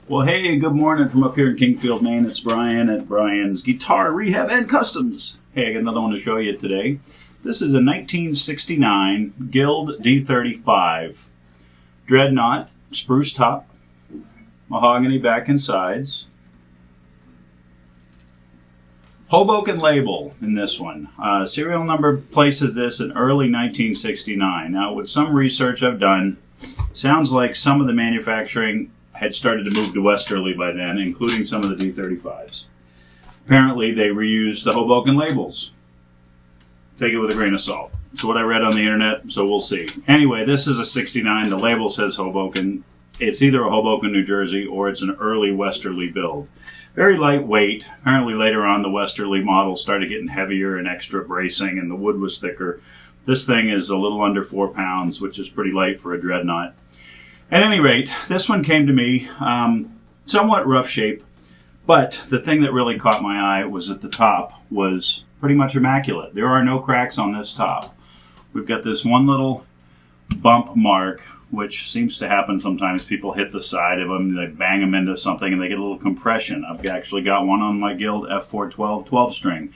Well, hey, good morning from up here in Kingfield, Maine. It's Brian at Brian's Guitar Rehab and Customs. Hey, I got another one to show you today. This is a 1969 Guild D-35 Dreadnought, spruce top, mahogany back and sides. Hoboken label in this one. Serial number places this in early 1969. Now, with some research I've done, sounds like some of the manufacturing had started to move to Westerly by then, including some of the D-35s. Apparently, they reused the Hoboken labels. Take it with a grain of salt. It's what I read on the internet, so we'll see. Anyway, this is a 69. The label says Hoboken. It's either a Hoboken, New Jersey, or it's an early Westerly build. Very lightweight. Apparently, later on, the Westerly models started getting heavier and extra bracing, and the wood was thicker. This thing is a little under 4 pounds, which is pretty light for a dreadnought. At any rate, this one came to me somewhat rough shape, but the thing that really caught my eye was that the top was pretty much immaculate. There are no cracks on this top. We've got this one little bump mark, which seems to happen sometimes. People hit the side of them, they bang them into something, and they get a little compression. I've actually got one on my Guild F412 12-string.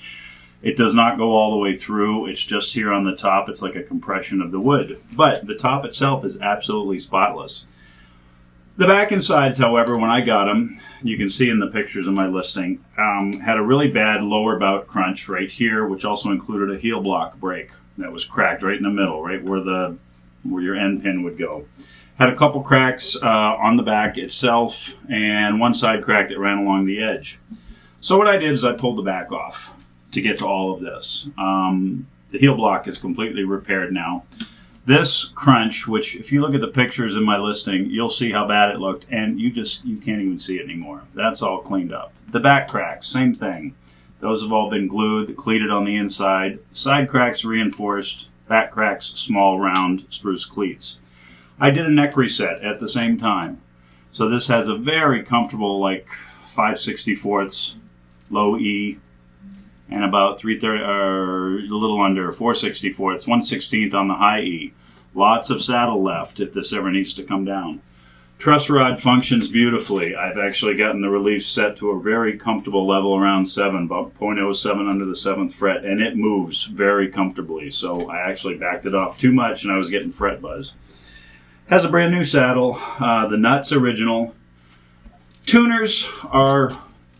It does not go all the way through. It's just here on the top. It's like a compression of the wood. But the top itself is absolutely spotless. The back and sides, however, when I got them, you can see in the pictures in my listing, had a really bad lower bout crunch right here, which also included a heel block break that was cracked right in the middle, right where your end pin would go. Had a couple cracks on the back itself, and one side crack that ran along the edge. So what I did is I pulled the back off to get to all of this. The heel block is completely repaired now. This crunch, which if you look at the pictures in my listing, you'll see how bad it looked, and you can't even see it anymore. That's all cleaned up. The back cracks, same thing. Those have all been glued, cleated on the inside. Side cracks reinforced, back cracks small round spruce cleats. I did a neck reset at the same time. So this has a very comfortable like 5/64 low E, and about 3/30 or a little under 4/64, 1/16 on the high E. Lots of saddle left if this ever needs to come down. Truss rod functions beautifully. I've actually gotten the relief set to a very comfortable level around 7, about 0.07 under the 7th fret, and it moves very comfortably. So I actually backed it off too much and I was getting fret buzz. Has a brand new saddle. The nuts original. Tuners are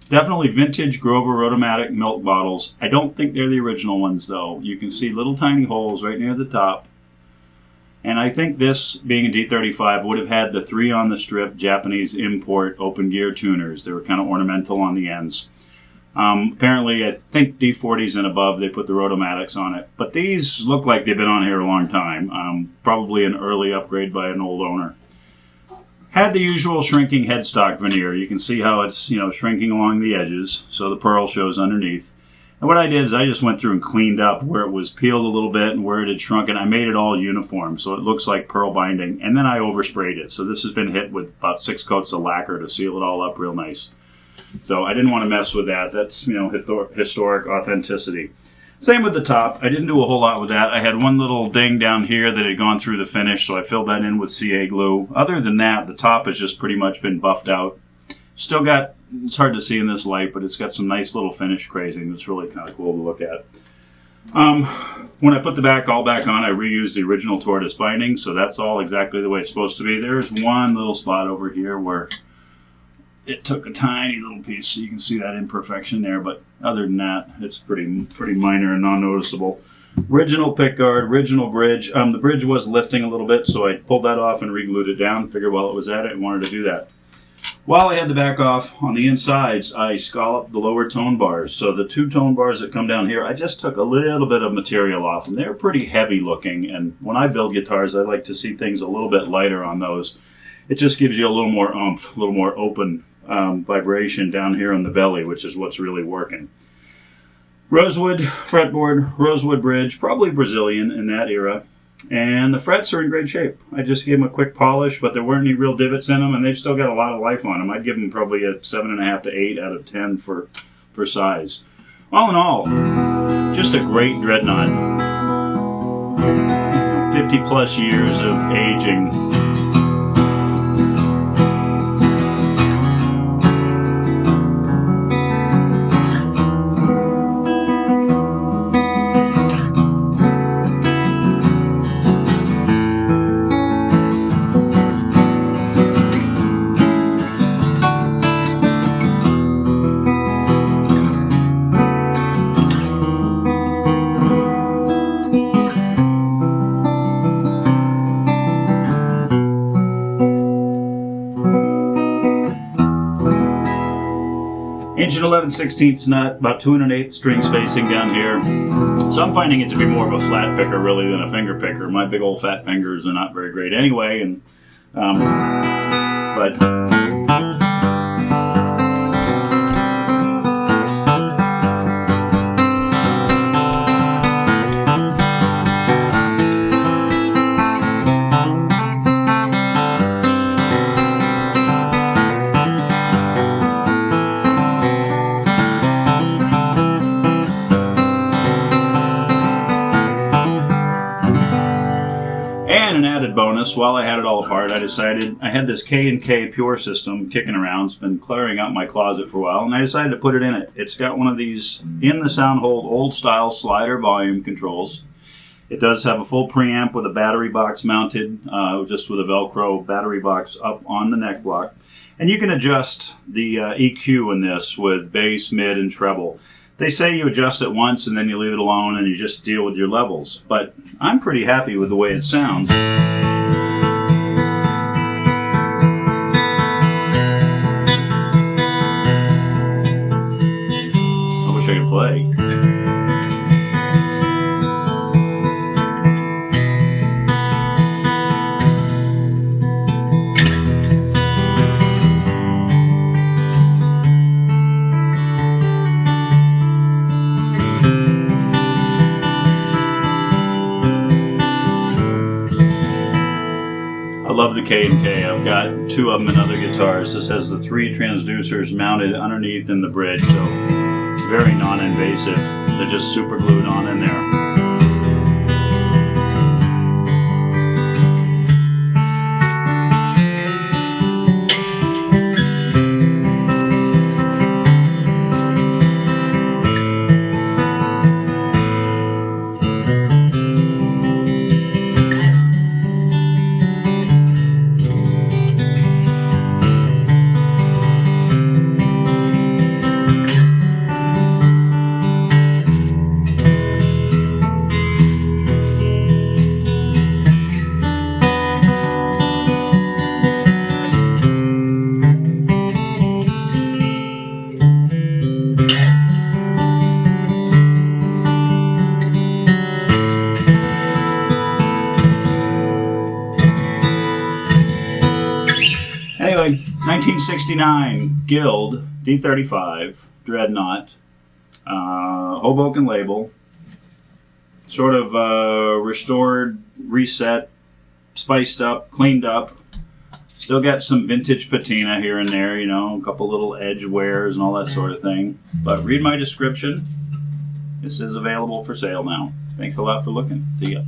definitely vintage Grover Rotomatic milk bottles. I don't think they're the original ones, though. You can see little tiny holes right near the top. And I think this, being a D-35, would have had the 3 on the strip Japanese import open gear tuners. They were kind of ornamental on the ends. Apparently, I think D40s and above, they put the Rotomatics on it. But these look like they've been on here a long time. Probably an early upgrade by an old owner. Had the usual shrinking headstock veneer. You can see how it's, shrinking along the edges, so the pearl shows underneath. And what I did is I just went through and cleaned up where it was peeled a little bit and where it had shrunk, and I made it all uniform, so it looks like pearl binding. And then I oversprayed it. So this has been hit with about 6 coats of lacquer to seal it all up real nice. So I didn't want to mess with that. That's, historic authenticity. Same with the top. I didn't do a whole lot with that. I had one little ding down here that had gone through the finish, so I filled that in with CA glue. Other than that, the top has just pretty much been buffed out. Still got, it's hard to see in this light, but it's got some nice little finish crazing that's really kind of cool to look at. When I put the back all back on, I reused the original tortoise binding, so that's all exactly the way it's supposed to be. There's one little spot over here where it took a tiny little piece, so you can see that imperfection there, but other than that, it's pretty minor and non-noticeable. Original pickguard, original bridge. The bridge was lifting a little bit, so I pulled that off and re-glued it down. Figured while it was at it, I wanted to do that. While I had the back off, on the insides, I scalloped the lower tone bars. So the 2 tone bars that come down here, I just took a little bit of material off, and they're pretty heavy looking, and when I build guitars, I like to see things a little bit lighter on those. It just gives you a little more oomph, a little more open vibration down here on the belly, which is what's really working. Rosewood fretboard, rosewood bridge, probably Brazilian in that era. And the frets are in great shape. I just gave them a quick polish, but there weren't any real divots in them, and they've still got a lot of life on them. I'd give them probably a 7.5 to 8 out of 10 for size. All in all, just a great dreadnought. 50 plus years of aging. an 11/16 nut, about 2 1/8 string spacing down here. So I'm finding it to be more of a flat picker really than a finger picker. My big old fat fingers are not very great anyway, and but an added bonus, while I had it all apart, I decided I had this K&K Pure system kicking around. It's been cluttering out my closet for a while, and I decided to put it in it. It's got one of these in the Soundhold old style slider volume controls. It does have a full preamp with a battery box mounted, just with a Velcro battery box up on the neck block. And you can adjust the EQ in this with bass, mid, and treble. They say you adjust it once and then you leave it alone and you just deal with your levels. But I'm pretty happy with the way it sounds. I wish I could play. I love the K&K. I've got 2 of them in other guitars. This has the 3 transducers mounted underneath in the bridge, so it's very non-invasive. They're just super glued on in there. Anyway, 1969 Guild D-35 Dreadnought, Hoboken label, sort of restored, reset, spiced up, cleaned up. Still got some vintage patina here and there, you know, a couple little edge wears and all that sort of thing. But read my description. This is available for sale now. Thanks a lot for looking. See ya.